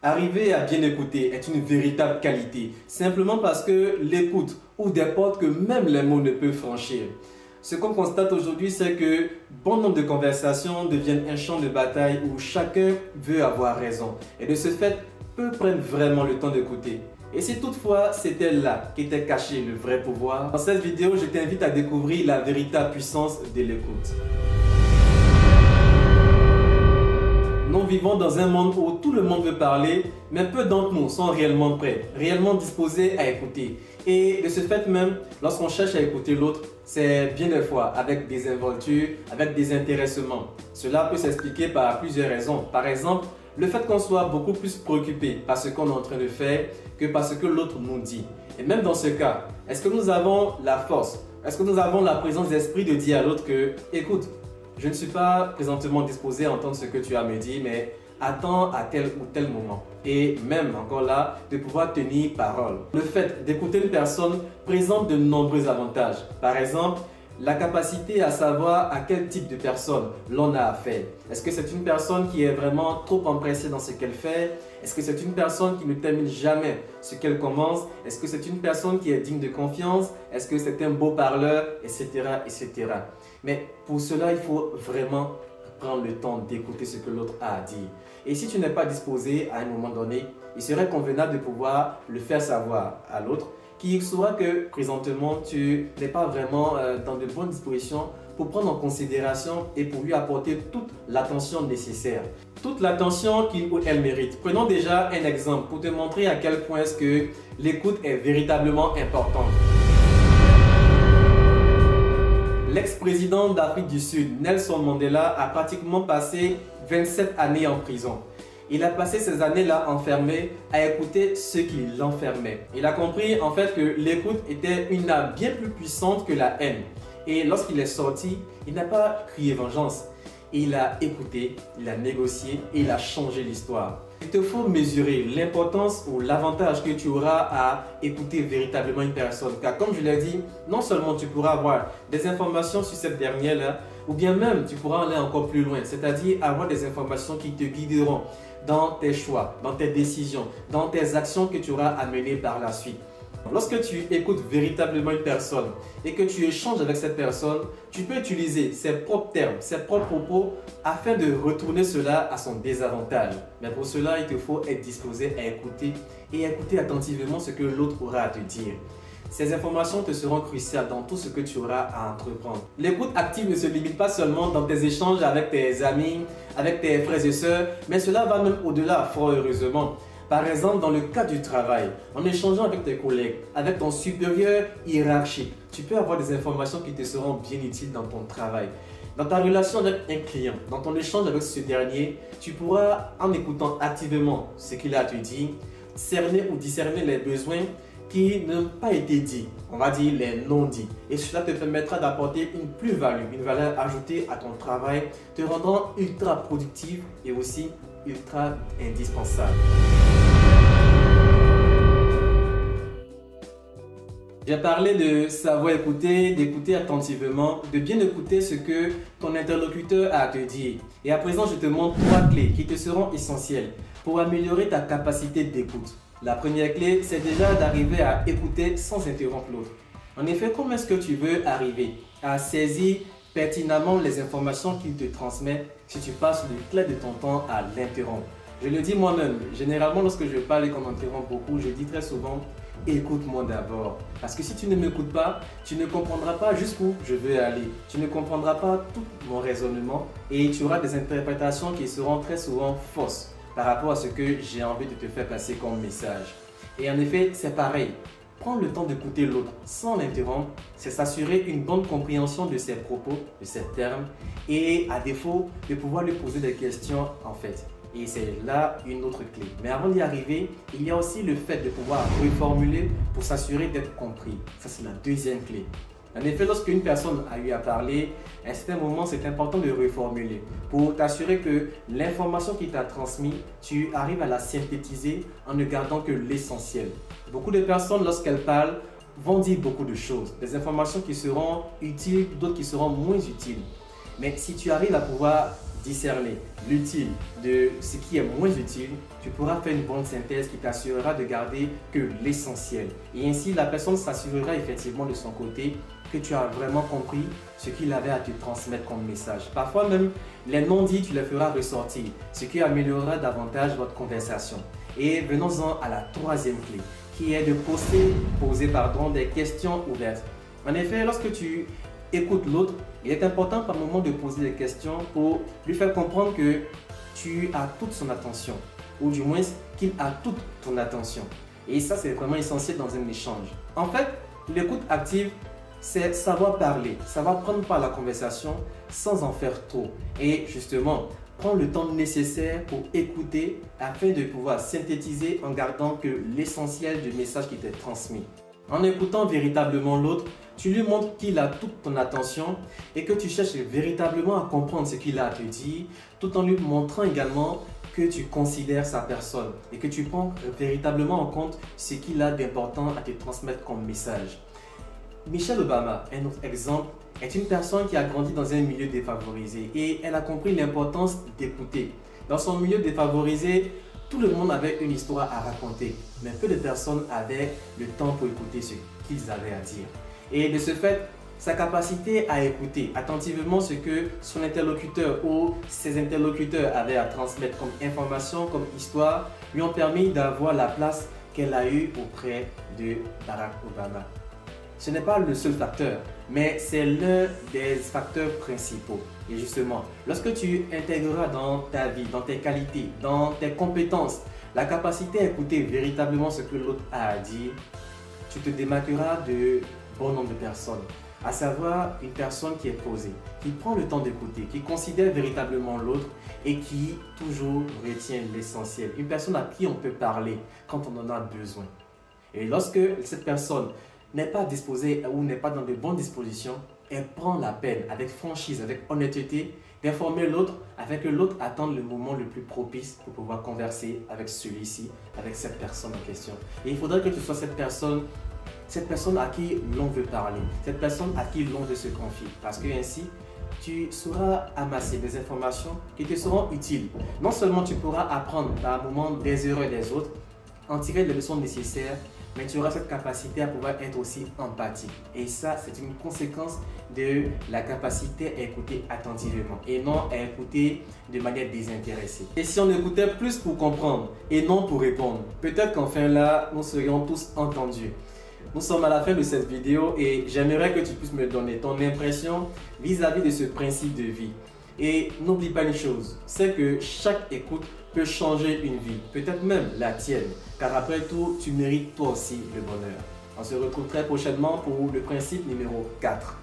Arriver à bien écouter est une véritable qualité, simplement parce que l'écoute ouvre des portes que même les mots ne peuvent franchir. Ce qu'on constate aujourd'hui, c'est que bon nombre de conversations deviennent un champ de bataille où chacun veut avoir raison. Et de ce fait, peu prennent vraiment le temps d'écouter. Et si toutefois c'était là qu'était caché le vrai pouvoir, dans cette vidéo, je t'invite à découvrir la véritable puissance de l'écoute. Nous vivons dans un monde où tout le monde veut parler, mais peu d'entre nous sont réellement prêts, réellement disposés à écouter. Et de ce fait même, lorsqu'on cherche à écouter l'autre, c'est bien des fois avec des involtures, avec des intéressements. Cela peut s'expliquer par plusieurs raisons. Par exemple, le fait qu'on soit beaucoup plus préoccupé par ce qu'on est en train de faire que par ce que l'autre nous dit. Et même dans ce cas, est-ce que nous avons la force, est-ce que nous avons la présence d'esprit de dire à l'autre que, écoute, je ne suis pas présentement disposé à entendre ce que tu as à me dire, mais attends à tel ou tel moment. Et même encore là, de pouvoir tenir parole. Le fait d'écouter une personne présente de nombreux avantages. Par exemple, la capacité à savoir à quel type de personne l'on a affaire. Est-ce que c'est une personne qui est vraiment trop empressée dans ce qu'elle fait? Est-ce que c'est une personne qui ne termine jamais ce qu'elle commence? Est-ce que c'est une personne qui est digne de confiance? Est-ce que c'est un beau parleur? Etc. etc. Mais pour cela, il faut vraiment prendre le temps d'écouter ce que l'autre a à dire. Et si tu n'es pas disposé à un moment donné, il serait convenable de pouvoir le faire savoir à l'autre, qui saura que présentement tu n'es pas vraiment dans de bonnes dispositions pour prendre en considération et pour lui apporter toute l'attention nécessaire. Toute l'attention qu'il ou elle mérite. Prenons déjà un exemple pour te montrer à quel point est-ce que l'écoute est véritablement importante. L'ex-président d'Afrique du Sud, Nelson Mandela, a pratiquement passé 27 années en prison. Il a passé ces années-là enfermé à écouter ceux qui l'enfermaient. Il a compris en fait que l'écoute était une arme bien plus puissante que la haine. Et lorsqu'il est sorti, il n'a pas crié vengeance. Il a écouté, il a négocié et il a changé l'histoire. Il te faut mesurer l'importance ou l'avantage que tu auras à écouter véritablement une personne. Car comme je l'ai dit, non seulement tu pourras avoir des informations sur cette dernière-là, ou bien même tu pourras aller encore plus loin, c'est-à-dire avoir des informations qui te guideront dans tes choix, dans tes décisions, dans tes actions que tu auras à mener par la suite. Lorsque tu écoutes véritablement une personne et que tu échanges avec cette personne, tu peux utiliser ses propres termes, ses propres propos afin de retourner cela à son désavantage. Mais pour cela, il te faut être disposé à écouter et écouter attentivement ce que l'autre aura à te dire. Ces informations te seront cruciales dans tout ce que tu auras à entreprendre. L'écoute active ne se limite pas seulement dans tes échanges avec tes amis, avec tes frères et sœurs, mais cela va même au-delà, fort heureusement. Par exemple, dans le cas du travail, en échangeant avec tes collègues, avec ton supérieur hiérarchique, tu peux avoir des informations qui te seront bien utiles dans ton travail. Dans ta relation avec un client, dans ton échange avec ce dernier, tu pourras, en écoutant activement ce qu'il a à te dire, cerner ou discerner les besoins qui n'ont pas été dits, on va dire les non-dits. Et cela te permettra d'apporter une plus-value, une valeur ajoutée à ton travail, te rendant ultra productif et aussi ultra indispensable. J'ai parlé de savoir écouter, d'écouter attentivement, de bien écouter ce que ton interlocuteur a à te dire. Et à présent, je te montre 3 clés qui te seront essentielles pour améliorer ta capacité d'écoute. La première clé, c'est déjà d'arriver à écouter sans interrompre l'autre. En effet, comment est-ce que tu veux arriver à saisir pertinemment les informations qu'il te transmet si tu passes le clair de ton temps à l'interrompre? Je le dis moi-même, généralement lorsque je parle et qu'on m'interrompt beaucoup, je dis très souvent « écoute-moi d'abord ». Parce que si tu ne m'écoutes pas, tu ne comprendras pas jusqu'où je veux aller. Tu ne comprendras pas tout mon raisonnement et tu auras des interprétations qui seront très souvent fausses par rapport à ce que j'ai envie de te faire passer comme message. Et en effet, c'est pareil. Prendre le temps d'écouter l'autre sans l'interrompre, c'est s'assurer une bonne compréhension de ses propos, de ses termes et à défaut de pouvoir lui poser des questions en fait. Et c'est là une autre clé. Mais avant d'y arriver, il y a aussi le fait de pouvoir reformuler pour s'assurer d'être compris. Ça, c'est la deuxième clé. En effet, lorsqu'une personne a eu à parler, à un certain moment, c'est important de reformuler pour t'assurer que l'information qu'il t'a transmise, tu arrives à la synthétiser en ne gardant que l'essentiel. Beaucoup de personnes, lorsqu'elles parlent, vont dire beaucoup de choses, des informations qui seront utiles, d'autres qui seront moins utiles. Mais si tu arrives à pouvoir discerner l'utile de ce qui est moins utile, tu pourras faire une bonne synthèse qui t'assurera de garder que l'essentiel. Et ainsi, la personne s'assurera effectivement de son côté que tu as vraiment compris ce qu'il avait à te transmettre comme message. Parfois même, les non-dits, tu les feras ressortir, ce qui améliorera davantage votre conversation. Et venons-en à la troisième clé, qui est de poser des questions ouvertes. En effet, lorsque tu écoutes l'autre, il est important par moment de poser des questions pour lui faire comprendre que tu as toute son attention, ou du moins qu'il a toute ton attention. Et ça, c'est vraiment essentiel dans un échange. En fait, l'écoute active, c'est savoir parler, savoir prendre part à la conversation sans en faire trop. Et justement, prends le temps nécessaire pour écouter afin de pouvoir synthétiser en gardant que l'essentiel du message qui t'est transmis. En écoutant véritablement l'autre, tu lui montres qu'il a toute ton attention et que tu cherches véritablement à comprendre ce qu'il a à te dire, tout en lui montrant également que tu considères sa personne et que tu prends véritablement en compte ce qu'il a d'important à te transmettre comme message. Michelle Obama, un autre exemple, est une personne qui a grandi dans un milieu défavorisé et elle a compris l'importance d'écouter. Dans son milieu défavorisé, tout le monde avait une histoire à raconter, mais peu de personnes avaient le temps pour écouter ce qu'ils avaient à dire. Et de ce fait, sa capacité à écouter attentivement ce que son interlocuteur ou ses interlocuteurs avaient à transmettre comme information, comme histoire, lui ont permis d'avoir la place qu'elle a eue auprès de Barack Obama. Ce n'est pas le seul facteur, mais c'est l'un des facteurs principaux. Et justement, lorsque tu intégreras dans ta vie, dans tes qualités, dans tes compétences, la capacité à écouter véritablement ce que l'autre a à dire, tu te démarqueras de bon nombre de personnes. À savoir une personne qui est posée, qui prend le temps d'écouter, qui considère véritablement l'autre et qui toujours retient l'essentiel. Une personne à qui on peut parler quand on en a besoin. Et lorsque cette personne n'est pas disposée ou n'est pas dans de bonnes dispositions, elle prend la peine avec franchise, avec honnêteté d'informer l'autre afin que l'autre attende le moment le plus propice pour pouvoir converser avec celui-ci, avec cette personne en question. Et il faudrait que tu sois cette personne à qui l'on veut parler, cette personne à qui l'on veut se confier, parce que ainsi tu sauras amasser des informations qui te seront utiles. Non seulement tu pourras apprendre par moment des erreurs des autres, en tirer les leçons nécessaires, mais tu auras cette capacité à pouvoir être aussi empathique. Et ça, c'est une conséquence de la capacité à écouter attentivement et non à écouter de manière désintéressée. Et si on écoutait plus pour comprendre et non pour répondre, peut-être qu'enfin là, nous serions tous entendus. Nous sommes à la fin de cette vidéo et j'aimerais que tu puisses me donner ton impression vis-à-vis de ce principe de vie. Et n'oublie pas une chose, c'est que chaque écoute peut changer une vie, peut-être même la tienne, car après tout, tu mérites toi aussi le bonheur. On se retrouve très prochainement pour le principe numéro 4.